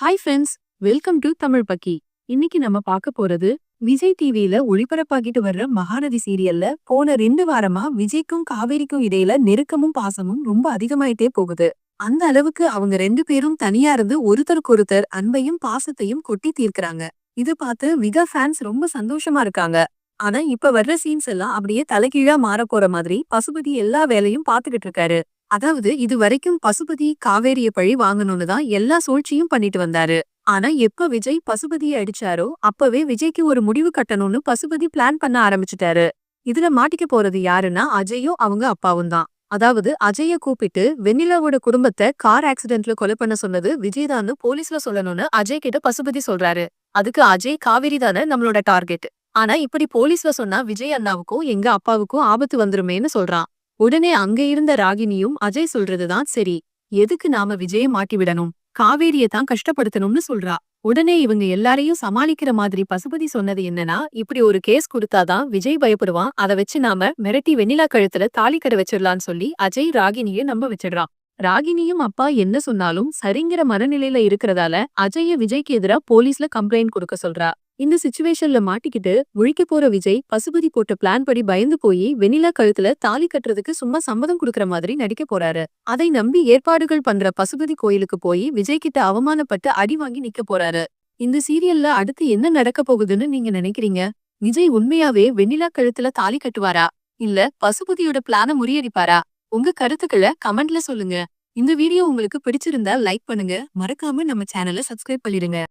Hi friends, welcome to Tamil பக்கி. இன்னைக்கு நம்ம பார்க்க போறது விஜய் டிவியில ஒளிபரப்பாகிட்டு வர்ற மகாநதி சீரியல்ல போன 2 வாரமா விஜய்க்கும் காவேரிக்கும் இடையில நெருக்கமும் பாசமும் ரொம்ப அதிகமாயிட்டே போகுது. அந்த அளவுக்கு அவங்க 2 பேரும் தனியா இருந்து ஒருத்தருக்கொருத்தர் அன்பையும் பாசத்தையும் கொட்டி தீர்க்கறாங்க. இது பார்த்து விகா ஃபேன்ஸ் ரொம்ப சந்தோஷமா இருக்காங்க. ஆனா இப்ப வர்ற சீன்ஸ் எல்லாம் அப்படியே தலைகீழா மாற போற மாதிரி பசுபதி எல்லா வேலையும் பாத்துக்கிட்டு இருக்காரு. அதாவது இது வரைக்கும் பசுபதி காவேரிய பழி வாங்கணும்னு தான் எல்லா சூழ்ச்சியும் பண்ணிட்டு வந்தாரு. ஆனா எப்ப விஜய் பசுபதியை அடிச்சாரோ அப்பவே விஜய்க்கு ஒரு முடிவு கட்டணும்னு பசுபதி பிளான் பண்ண ஆரம்பிச்சுட்டாரு. இதுல மாட்டிக்க போறது யாருன்னா அஜயும் அவங்க அப்பாவும் தான். அதாவது அஜய கூப்பிட்டு வெண்ணிலாவோட குடும்பத்தை கார் ஆக்சிடென்ட்ல கொலை பண்ண சொன்னது விஜய் தான் போலீஸ்ல சொல்லணும்னு அஜய் கிட்ட பசுபதி சொல்றாரு. அதுக்கு அஜய் காவேரி தானே நம்மளோட டார்கெட். ஆனா இப்படி போலீஸ்ல சொன்னா விஜய் அண்ணாவுக்கும் எங்க அப்பாவுக்கும் ஆபத்து வந்துருமேன்னு சொல்றான். உடனே அங்க இருந்த ராகினியும் அஜய் சொல்றதுதான் சரி, எதுக்கு நாம விஜய மாட்டி விடணும், காவேரிய தான் கஷ்டப்படுத்தணும்னு சொல்றா. உடனே இவங்க எல்லாரையும் சமாளிக்கிற மாதிரி பசுபதி சொன்னது என்னன்னா, இப்படி ஒரு கேஸ் கொடுத்தாதான் விஜய் பயப்படுவான், அதை வச்சு நாம மிரட்டி வெண்ணிலா கழுத்துல தாலி கட்ட வச்சிடலான்னு சொல்லி அஜய் ராகினிய நம்ப வச்சிடுறான். ராகினியும் அப்பா என்ன சொன்னாலும் சரிங்கிற மனநிலையில இருக்கிறதால அஜய விஜய்க்கு எதிரா போலீஸ்ல கம்ப்ளைண்ட் கொடுக்க சொல்றா. இந்த சிச்சுவேஷன்ல மாட்டிக்கிட்டு முழிக்க போற விஜய் பசுபதி போட்ட பிளான் படி பயந்து போய் வெண்ணிலா கழுத்துல தாலி கட்டுறதுக்கு சும்மா சம்மதம் கொடுக்கற மாதிரி நடிக்க போறாரு. அதை நம்பி ஏற்பாடுகள் பண்ற பசுபதி கோயிலுக்கு போய் விஜய் கிட்ட அவமானப்பட்டு அடி வாங்கி நிக்க போறாரு. இந்த சீரியல்ல அடுத்து என்ன நடக்க போகுதுன்னு நீங்க நினைக்கிறீங்க? விஜய் உண்மையாவே வெண்ணிலா கழுத்துல தாலி கட்டுவாரா, இல்ல பசுபதியோட பிளான முறியடிப்பாரா? உங்க கருத்துக்களை கமெண்ட்ல சொல்லுங்க. இந்த வீடியோ உங்களுக்கு பிடிச்சிருந்தா லைக் பண்ணுங்க, மறக்காம நம்ம சேனலை சப்ஸ்கிரைப் பண்ணிடுங்க.